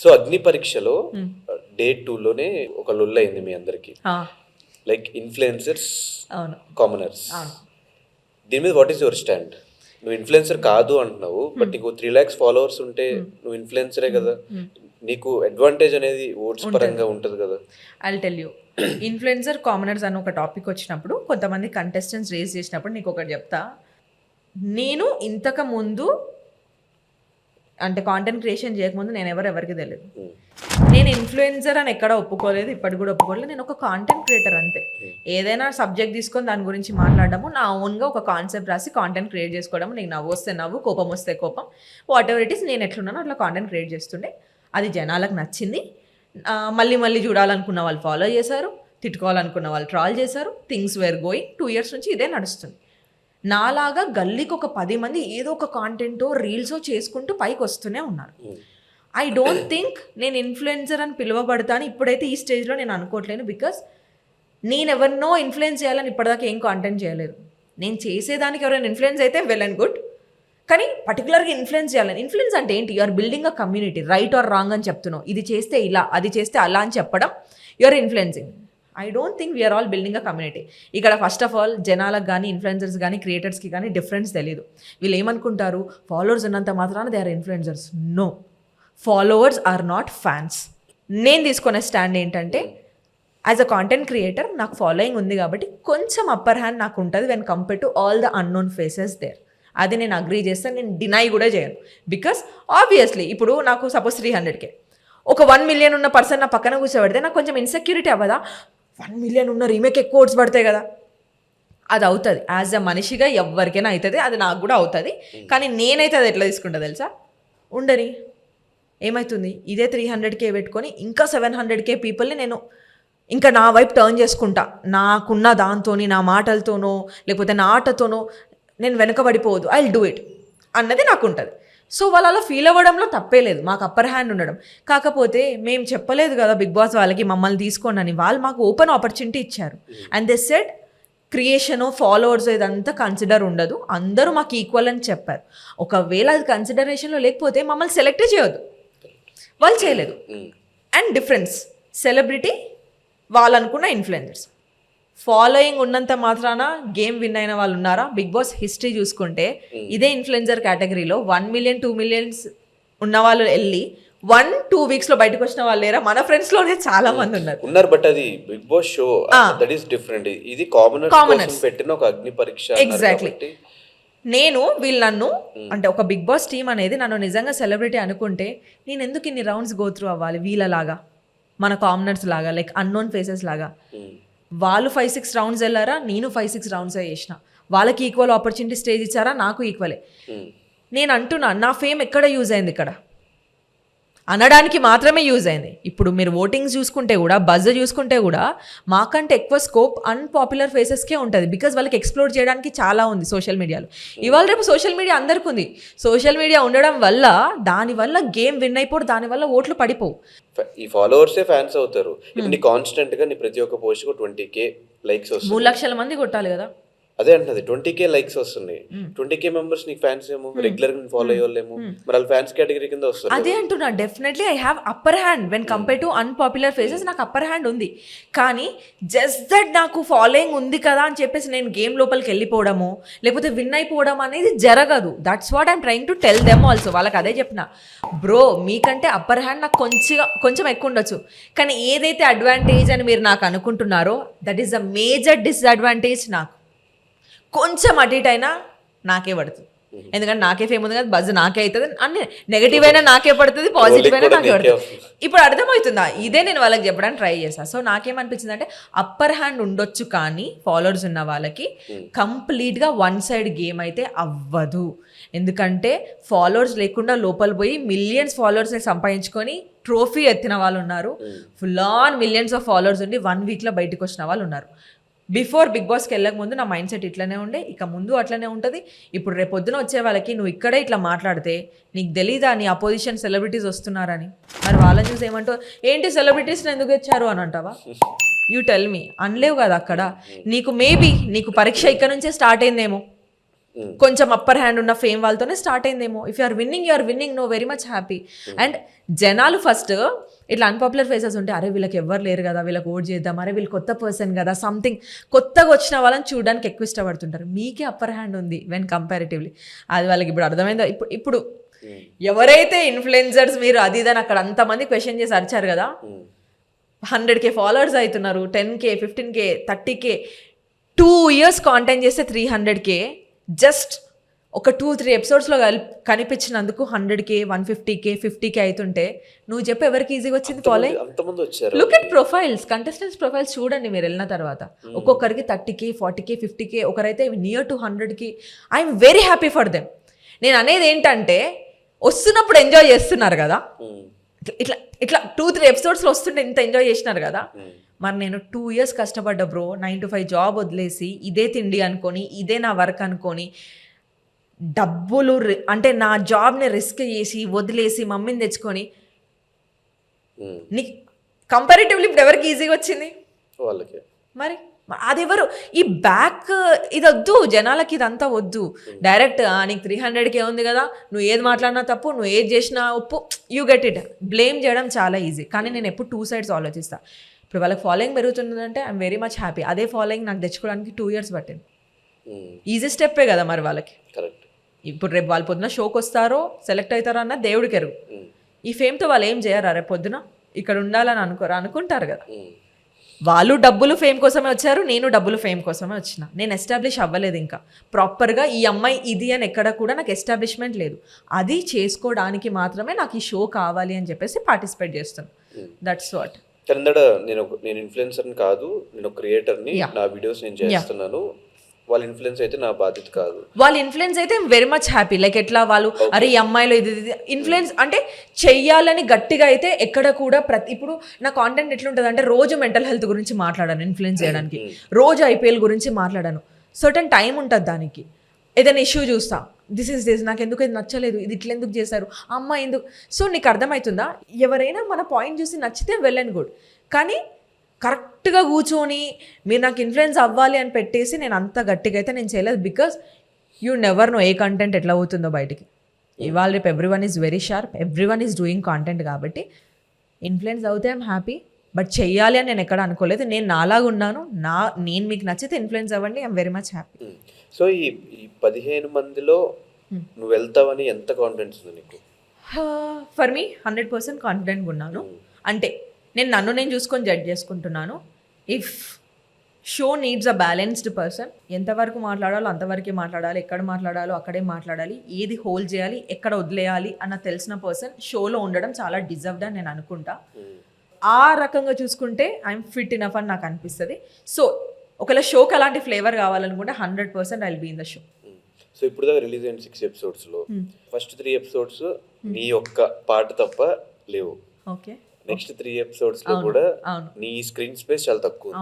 So అగ్ని పరీక్షలో day 2లోనే ఒక లొల్లు అయింది మీ అందరికి, లైక్ ఇన్ఫ్లుయెన్సర్స్ కామనర్స్. దీని మీద వాట్ ఈస్ యువర్ స్టాండ్? నువ్వు ఇన్ఫ్లుయెన్సర్ కాదు అంటున్నావు, బట్ నీకు 3 lakhs ఫాలోవర్స్ ఉంటే నువ్వు ఇన్ఫ్లుయెన్సరే కదా, నీకు అడ్వాంటేజ్ అనేది ఓట్స్ పరంగా ఉంటుంది కదా. I'll tell you, influencer commoners అని ఒక టాపిక్ వచ్చినప్పుడు కొంతమంది కంటెస్టెంట్స్ రేస్ చేసినప్పుడు నీకు ఒకటి చెప్తా. నేను ఇంతకు ముందు అంటే కాంటెంట్ క్రియేషన్ చేయకముందు నేను ఎవరికి తెలియదు. నేను ఇన్ఫ్లుయెన్సర్ అని ఎక్కడ ఒప్పుకోలేదు, ఇప్పటికి కూడా ఒప్పుకోలేదు. నేను ఒక కాంటెంట్ క్రియేటర్ అంతే. ఏదైనా సబ్జెక్ట్ తీసుకొని దాని గురించి మాట్లాడము, నా ఓన్గా ఒక కాన్సెప్ట్ రాసి కాంటెంట్ క్రియేట్ చేసుకోవడం. నీకు నవ్వు వస్తే నవ్వు, కోపం వస్తే కోపం, వాట్ ఎవర్ ఇట్ ఈస్, నేను ఎట్లున్నానో అట్లా కాంటెంట్ క్రియేట్ చేస్తుండే. అది జనాలకు నచ్చింది. మళ్ళీ మళ్ళీ చూడాలనుకున్న వాళ్ళు ఫాలో చేశారు, తిట్టుకోవాలనుకున్న వాళ్ళు ట్రాల్ చేశారు. Things we're going. 2 years నుంచి ఇదే నడుస్తుంది. నాలాగా గల్లీకి ఒక 10 మంది ఏదో ఒక కాంటెంటో రీల్సో చేసుకుంటూ పైకి వస్తూనే ఉన్నారు. ఐ డోంట్ థింక్ నేను ఇన్ఫ్లుయెన్సర్ అని పిలువబడతాను ఇప్పుడైతే ఈ స్టేజ్లో నేను అనుకోవట్లేను. బికాస్ నేను ఎవరినో ఇన్ఫ్లుయెన్స్ చేయాలని ఇప్పటిదాకా ఏం కాంటెంట్ చేయలేదు. నేను చేసేదానికి ఎవరైనా ఇన్ఫ్లుయెన్స్ అయితే వెల్ అండ్ గుడ్, కానీ పర్టికులర్గా ఇన్ఫ్లుయెన్స్ చేయాలని. ఇన్ఫ్లుయెన్స్ అంటే ఏంటి? You're building a community, right or wrong అని చెప్తున్నావు. ఇది చేస్తే ఇలా, అది చేస్తే అలా అని చెప్పడం you're influencing. I don't think we're all building a community. ఇక్కడ ఫస్ట్ ఆఫ్ ఆల్ జనాలకు కానీ ఇన్ఫ్లుయెన్సర్స్ కానీ క్రియేటర్స్కి కానీ డిఫరెన్స్ తెలియదు. వీళ్ళు ఏమనుకుంటారు, ఫాలోవర్స్ ఉన్నంత మాత్రాన they are influencers. No, followers are not fans. నేను తీసుకునే స్టాండ్ ఏంటంటే, యాజ్ అ కాంటెంట్ క్రియేటర్ నాకు ఫాలోయింగ్ ఉంది కాబట్టి కొంచెం అప్పర్ హ్యాండ్ నాకు ఉంటుంది when compare to all the unknown faces there. అది నేను అగ్రీ చేస్తాను, నేను డినై కూడా చేయను. బికాస్ ఆబ్వియస్లీ ఇప్పుడు నాకు సపోజ్ 300K, ఒక 1 million ఉన్న పర్సన్ నా పక్కన కూర్చోబెడితే నాకు కొంచెం ఇన్సెక్యూరిటీ అవ్వదా? 1 million ఉన్న రీమేక్ ఎక్కువ ఓట్స్ పడతాయి కదా. అది అవుతుంది, యాజ్ అ మనిషిగా ఎవరికైనా అవుతుంది, అది నాకు కూడా అవుతుంది. కానీ నేనైతే అది ఎట్లా తీసుకుంటా తెలుసా? ఉండని ఏమవుతుంది, ఇదే 300K పెట్టుకొని ఇంకా 700K పీపుల్ని నేను ఇంకా నా వైపు టర్న్ చేసుకుంటా. నాకున్న దాంతోని, నా మాటలతోనో లేకపోతే నా ఆటతోనో నేను వెనకబడిపోవద్దు, ఐ విల్ డూ ఇట్ అన్నది నాకు ఉంటుంది. సో వాళ్ళు అలా ఫీల్ అవ్వడంలో తప్పే లేదు, మాకు అప్పర్ హ్యాండ్ ఉండడం. కాకపోతే మేము చెప్పలేదు కదా బిగ్ బాస్ వాళ్ళకి మమ్మల్ని తీసుకోండి అని. వాళ్ళు మాకు ఓపెన్ ఆపర్చునిటీ ఇచ్చారు. And they said creation, followers ఇదంతా కన్సిడర్ ఉండదు, అందరూ మాకు ఈక్వల్ అని చెప్పారు. ఒకవేళ అది కన్సిడరేషన్లో లేకపోతే మమ్మల్ని సెలెక్టే చేయొద్దు. వాళ్ళు చేయలేదు. అండ్ డిఫరెన్స్, సెలబ్రిటీ వాళ్ళు అనుకున్న ఇన్ఫ్లుయెన్సర్స్, ఫాలోయింగ్ ఉన్నంత మాత్రాన గేమ్ విన్ అయిన వాళ్ళు ఉన్నారా? బిగ్ బాస్ హిస్టరీ చూసుకుంటే ఇదే ఇన్ఫ్లుయెన్సర్ కేటగిరీలో 1 million 2 millions ఉన్న వాళ్ళు వెళ్ళి 1-2 weeksలో బయటకు వచ్చిన వాళ్ళు లేరా? మన ఫ్రెండ్స్ లోనే చాలా మంది ఉన్నారు. బట్ అది Bigg Boss show, that is different. ఇది కామనర్స్ పెట్టిన ఒక అగ్ని పరీక్ష. ఎగ్జాక్ట్లీ. నేను వీళ్ళు నన్ను అంటే ఒక బిగ్ బాస్ టీమ్ అనేది నన్ను నిజంగా సెలబ్రిటీ అనుకుంటే నేను ఎందుకు ఇన్ని రౌండ్స్ గో త్రూ అవ్వాలి? వీళ్ళలాగా, మన కామనర్స్ లాగా, లైక్ అన్నోన్ ఫేసెస్ లాగా. వాళ్ళు 5-6 rounds వెళ్ళారా, నేను 5-6 rounds చేసిన. వాళ్ళకి ఈక్వల్ ఆపర్చునిటీ స్టేజ్ ఇచ్చారా, నాకు ఈక్వలే. నేను అంటున్నా, నా ఫేమ్ ఎక్కడ యూజ్ అయింది? ఇక్కడ అనడానికి మాత్రమే యూజ్ అయింది. ఇప్పుడు మీరు ఓటింగ్స్ చూసుకుంటే కూడా, బజ్ చూసుకుంటే కూడా మాకంటే ఎక్కువ స్కోప్ అన్పాపులర్ ఫేసెస్కే ఉంటుంది. బికాజ్ వాళ్ళకి ఎక్స్ప్లోర్ చేయడానికి చాలా ఉంది సోషల్ మీడియాలో. ఇవాళ రేపు సోషల్ మీడియా అందరికీ ఉంది. సోషల్ మీడియా ఉండడం వల్ల దానివల్ల గేమ్ విన్ అయిపోడు, దానివల్ల ఓట్లు పడిపోవు. ఈ ఫాలోవర్సే ఫ్యాన్స్ అవుతారు. ఇప్పుడు కాన్స్టెంట్ గా నీ ప్రతి ఒక్క పోస్ట్ 20K లైక్స్ వస్తుంది. 3 లక్షల మంది కొట్టాలి కదా. అదే అంటున్నది, 20K లైక్స్ వస్తున్నాయి. 20K మెంబర్స్ నీకు ఫ్యాన్స్ ఏమో, రెగ్యులర్ గా ఫాలో అయ్యేవాళ్ళేమో, మరి వాళ్ళ ఫ్యాన్స్ కేటగిరీ కింద వస్తారు. అదే అంటున్నా, definitely I have upper hand when compare to unpopular faces. నాకు అప్పర్ హ్యాండ్ ఉంది. కానీ జస్ట్ దట్ నాకు ఫాలోయింగ్ ఉంది కదా అని చెప్పేసి నేను గేమ్ లోపలికి వెళ్ళిపోవడము లేకపోతే విన్ అయిపోవడం అనేది జరగదు. That's what I'm trying to tell them also. వాళ్ళకి అదే చెప్పిన, బ్రో మీకంటే అప్పర్ హ్యాండ్ నాకు కొంచెం ఎక్కువ ఉండొచ్చు, కానీ ఏదైతే అడ్వాంటేజ్ అని మీరు నాకు అనుకుంటున్నారో that is a major disadvantage. నాకు కొంచెం అటు ఇటు అయినా నాకే పడుతుంది. ఎందుకంటే నాకే ఫేమ్ ఉంది కదా, బజ్ నాకే అవుతుంది. అన్ని నెగిటివ్ అయినా నాకే పడుతుంది, పాజిటివ్ అయినా నాకే పడుతుంది. ఇప్పుడు అర్థమవుతుందా? ఇదే నేను వాళ్ళకి చెప్పడానికి ట్రై చేశాను. సో నాకేమనిపించింది అంటే అప్పర్ హ్యాండ్ ఉండొచ్చు, కానీ ఫాలోవర్స్ ఉన్న వాళ్ళకి కంప్లీట్గా వన్ సైడ్ గేమ్ అయితే అవ్వదు. ఎందుకంటే ఫాలోవర్స్ లేకుండా లోపల పోయి మిలియన్స్ ఫాలోవర్స్ని సంపాదించుకొని ట్రోఫీ ఎత్తిన వాళ్ళు ఉన్నారు. Full on millions of followers ఉండి 1 weekలో బయటకు వచ్చిన వాళ్ళు ఉన్నారు. బిఫోర్ బిగ్ బాస్కి వెళ్ళక ముందు నా మైండ్ సెట్ ఇట్లనే ఉండే, ఇక ముందు అట్లనే ఉంటుంది. ఇప్పుడు రేపు పొద్దున వచ్చే వాళ్ళకి నువ్వు ఇక్కడే ఇట్లా మాట్లాడితే నీకు తెలీదా నీ అపోజిషన్ సెలబ్రిటీస్ వస్తున్నారని? మరి వాళ్ళని చూసి ఏమంటావు, ఏంటి సెలబ్రిటీస్ని ఎందుకు వచ్చారు అని అంటావా? You tell me. అనలేవు కదా అక్కడ. నీకు మేబీ నీకు పరీక్ష ఇక్కడ నుంచే స్టార్ట్ అయిందేమో. కొంచెం అప్పర్ హ్యాండ్ ఉన్న ఫేమ్ వాళ్ళతోనే స్టార్ట్ అయిందేమో. If you are winning no very much happy. And జనాలు ఫస్ట్ ఇట్లా అన్పాపులర్ ఫేసెస్ ఉంటే అరే వీళ్ళకి ఎవరు లేరు కదా, వీళ్ళకి ఓట్ చేద్దాం, అరే వీళ్ళు కొత్త పర్సన్ కదా, సంథింగ్ కొత్తగా వచ్చిన వాళ్ళని చూడడానికి ఎక్కువ ఇష్టపడుతుంటారు. మీకే అప్పర్ హ్యాండ్ ఉంది వెన్ కంపారిటివ్లీ. అది వాళ్ళకి ఇప్పుడు అర్థమైందా? ఇప్పుడు ఎవరైతే ఇన్ఫ్లుయెన్సర్స్ మీరు అది ఇదని అక్కడ అంతమంది క్వశ్చన్ చేసి అరిచారు కదా, 100K ఫాలోవర్స్ అవుతున్నారు, 10K 15K 30K, 2 years content చేస్తే 300K, జస్ట్ ఒక 2-3 ఎపిసోడ్స్లో కనిపించినందుకు 100K 150K 50K అవుతుంటే నువ్వు చెప్పు ఎవరికి ఈజీగా వచ్చింది following? Look at profiles, contestants profiles చూడండి మీరు వెళ్ళిన తర్వాత. ఒక్కొక్కరికి 30K 40K 50K, ఒకరైతే near to 100K. I'm very happy for them. నేను అనేది ఏంటంటే వస్తున్నప్పుడు ఎంజాయ్ చేస్తున్నారు కదా, ఇట్లా ఇట్లా 2-3 ఎపిసోడ్స్లో వస్తుంటే ఇంత ఎంజాయ్ చేసినారు కదా. మరి నేను 2 years కష్టపడ్డా బ్రో, 9 to 5 జాబ్ వదిలేసి ఇదే తిండి అనుకొని ఇదే నా వర్క్ అనుకొని డబ్బులు అంటే నా జాబ్ని రిస్క్ చేసి వదిలేసి మమ్మీని తెచ్చుకొని నీకు కంపారిటివ్లీ ఇప్పుడు ఎవరికి ఈజీగా వచ్చింది? వాళ్ళకి. మరి అది ఎవరు? ఈ బ్యాక్ ఇది వద్దు జనాలకి, ఇదంతా వద్దు. డైరెక్ట్ నీకు 300K ఉంది కదా, నువ్వు ఏది మాట్లాడినా తప్పు, నువ్వు ఏది చేసినా ఉప్పు, యూ గెట్ ఇట్. బ్లేమ్ చేయడం చాలా ఈజీ. కానీ నేను ఎప్పుడు 2 sides ఆలోచిస్తాను. ఇప్పుడు వాళ్ళకి ఫాలోయింగ్ పెరుగుతుందంటే ఐఎమ్ వెరీ మచ్ హ్యాపీ. అదే ఫాలోయింగ్ నాకు తెచ్చుకోవడానికి 2 years పట్టింది. ఈజీ స్టెప్పే కదా మరి వాళ్ళకి. ఇప్పుడు రేపు వాళ్ళు పొద్దున షోకి వస్తారో సెలెక్ట్ అవుతారో అన్న దేవుడికి ఎరుగు. ఈ ఫేమ్తో వాళ్ళు ఏం చేయరా? రేపు పొద్దున ఇక్కడ ఉండాలని అనుకుంటారు కదా. వాళ్ళు డబ్బులు ఫేమ్ కోసమే వచ్చారు, నేను డబ్బులు ఫేమ్ కోసమే వచ్చిన. నేను ఎస్టాబ్లిష్ అవ్వలేదు ఇంకా ప్రాపర్గా. ఈ అమ్మాయి ఇది అని ఎక్కడ కూడా నాకు ఎస్టాబ్లిష్మెంట్ లేదు. అది చేసుకోవడానికి మాత్రమే నాకు ఈ షో కావాలి అని చెప్పేసి పార్టిసిపేట్ చేస్తాను. That's what. నేను ఇన్ఫ్లుయెన్సర్ని కాదు, నేను క్రియేటర్ని. నా వీడియోస్ నేను చేస్తున్నాను. వాళ్ళ ఇన్ఫ్లుయెన్స్ అయితే నా బాధ్యత కాదు. వాళ్ళ ఇన్ఫ్లుయెన్స్ అయితే వెరీ మచ్ హ్యాపీ. లైక్ ఎట్లా వాళ్ళు అరే ఈ అమ్మాయిలో ఇది ఇన్ఫ్లుయెన్స్ అంటే చెయ్యాలని గట్టిగా అయితే ఎక్కడ కూడా ఇప్పుడు నా కాంటెంట్ ఎట్లుంటుంది అంటే రోజు మెంటల్ హెల్త్ గురించి మాట్లాడాను ఇన్ఫ్లుయెన్స్ చేయడానికి, రోజు IPL గురించి మాట్లాడాను. సర్టన్ టైం ఉంటుంది దానికి. ఏదైనా ఇష్యూ చూస్తా, దిస్ నాకు ఎందుకు ఇది నచ్చలేదు, ఇది ఇట్లా ఎందుకు చేశారు, అమ్మ ఎందుకు. సో నీకు అర్థమవుతుందా? ఎవరైనా మన పాయింట్ చూసి నచ్చితే వెల్ అండ్ గుడ్. కానీ కరెక్ట్గా కూర్చొని మీరు నాకు ఇన్ఫ్లుయెన్స్ అవ్వాలి అని పెట్టేసి నేను అంత గట్టిగా అయితే నేను చేయలేదు. Because you never know A content ఎట్లా అవుతుందో బయటికి. ఇవాళ రేపు everyone is very sharp, everyone is doing content. కాబట్టి ఇన్ఫ్లుయెన్స్ అవుతే ఐఎమ్ హ్యాపీ. బట్ చెయ్యాలి అని నేను ఎక్కడ అనుకోలేదు. నేను నాలాగా ఉన్నాను. నేను మీకు నచ్చితే ఇన్ఫ్లుయెన్స్ అవ్వండి, I'm very much happy. So ఈ 15 మందిలో నువ్వు వెళ్తావని ఎంత కాన్ఫిడెన్స్ ఉంది నీకు? ఫర్ మీ 100% కాన్ఫిడెంట్గా ఉన్నాను. అంటే నేను చూసుకొని జడ్జ్ చేసుకుంటున్నాను. If show needs a balanced person, ఎంతవరకు మాట్లాడాలో అంతవరకే మాట్లాడాలి, ఎక్కడ మాట్లాడాలో అక్కడే మాట్లాడాలి, ఏది హోల్డ్ చేయాలి ఎక్కడ వదిలేయాలి అన్న తెలిసిన పర్సన్ షోలో ఉండడం చాలా డిజర్వ్డ్ అని నేను అనుకుంటా. ఆ రకంగా చూసుకుంటే ఐఎమ్ ఫిట్ ఇనఫ్ అని నాకు అనిపిస్తుంది. సో ఒకవేళ షోకి అలాంటి ఫ్లేవర్ కావాలనుకుంటే 100% I will be in the show. So ఇప్పుడు దాకా రిలీజ్ అయిన 6 episodes ఫస్ట్ 3 episodes నీ యొక్క పాట తప్ప లేవు. ఓకే. నెక్స్ట్ 3 episodes కూడా నీ స్క్రీన్ స్పేస్ చాలా తక్కువ.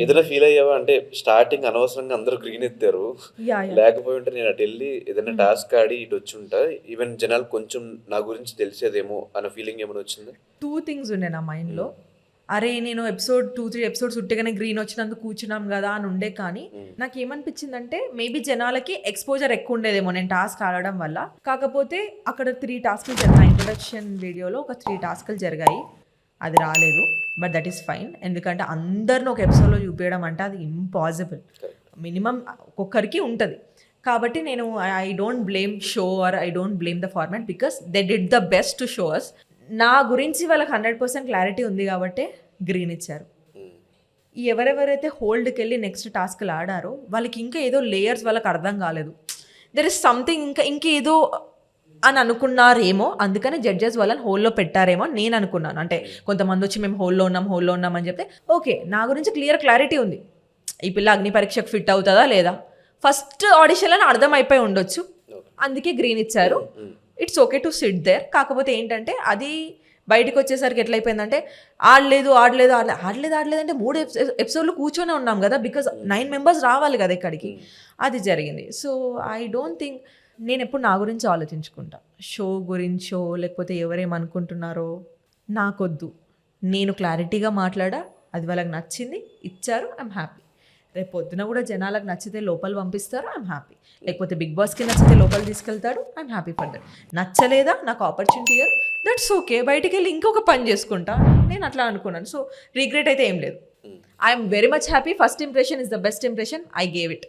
ఏదైనా ఫీల్ అయ్యావా? అంటే స్టార్టింగ్ అనవసరంగా అందరూ గ్రీన్ ఎత్తారు, లేకపోయి ఉంటే నేను అటు వెళ్ళి ఏదైనా టాస్క్ ఆడి ఇటు వచ్చి ఉంటా, ఈవెన్ జనాలు కొంచెం నా గురించి తెలిసేదేమో అన్న ఫీలింగ్ ఏమైనా వచ్చింది? 2 things ఉండే నా మైండ్లో. అరే నేను 2-3 episodes ఉట్టిగానే గ్రీన్ వచ్చినందుకు కూర్చున్నాం కదా అని ఉండే. కానీ నాకు ఏమనిపించిందంటే మేబీ జనాలకి ఎక్స్పోజర్ ఎక్కువ ఉండేదేమో నేను టాస్క్ ఆడడం వల్ల. కాకపోతే అక్కడ 3 tasks జరిగాయి. ఇంట్రొడక్షన్ వీడియోలో ఒక 3 tasks జరిగాయి, అది రాలేదు. But that is fine. ఎందుకంటే అందరిని ఒక ఎపిసోడ్లో చూపించడం అంటే అది ఇంపాసిబుల్. మినిమం ఒక్కొక్కరికి ఉంటుంది. కాబట్టి నేను I don't blame show or I don't blame the format because they did the best to show us. నా గురించి వాళ్ళకి 100% క్లారిటీ ఉంది కాబట్టి గ్రీన్ ఇచ్చారు. ఎవరెవరైతే హోల్డ్కి వెళ్ళి నెక్స్ట్ టాస్క్లు ఆడారో వాళ్ళకి ఇంకా ఏదో లేయర్స్ వాళ్ళకి అర్థం కాలేదు. దెర్ ఇస్ సంథింగ్ ఇంకేదో అని అనుకున్నారేమో, అందుకని జడ్జెస్ వాళ్ళని హోల్లో పెట్టారేమో నేను అనుకున్నాను. అంటే కొంతమంది వచ్చి మేము హోల్లో ఉన్నాం అని చెప్తే ఓకే, నా గురించి క్లారిటీ ఉంది. ఈ పిల్ల అగ్ని పరీక్షకు ఫిట్ అవుతుందా లేదా ఫస్ట్ ఆడిషన్లో అర్థం అయిపోయి ఉండొచ్చు, అందుకే గ్రీన్ ఇచ్చారు. It's okay to sit there. కాకపోతే ఏంటంటే అది బయటకు వచ్చేసరికి ఎట్లయిపోయిందంటే ఆడలేదు అంటే 3 episodes కూర్చొనే ఉన్నాం కదా, బికాజ్ 9 members రావాలి కదా ఇక్కడికి. అది జరిగింది. సో ఐ డోంట్ థింక్, నేను ఎప్పుడు నా గురించి ఆలోచించుకుంటా, షో గురించో లేకపోతే ఎవరేమనుకుంటున్నారో నాకొద్దు. నేను క్లారిటీగా మాట్లాడా, అది వాళ్ళకి నచ్చింది, ఇచ్చారు, ఐఎమ్ హ్యాపీ. రేపు పొద్దున కూడా జనాలకు నచ్చితే లోపల పంపిస్తారు, ఐఎమ్ హ్యాపీ. లేకపోతే బిగ్ బాస్కి నచ్చితే లోపల తీసుకెళ్తాడు, ఐఎమ్ హ్యాపీ ఫర్ దట్. నచ్చలేదా, నాకు ఆపర్చునిటీ ఇయర్, దట్స్ ఓకే, బయటికి వెళ్ళి ఇంకొక పని చేసుకుంటా, నేను అట్లా అనుకున్నాను. సో రిగ్రెట్ అయితే ఏం లేదు. I'm very much happy. First impression is the best impression, I gave it.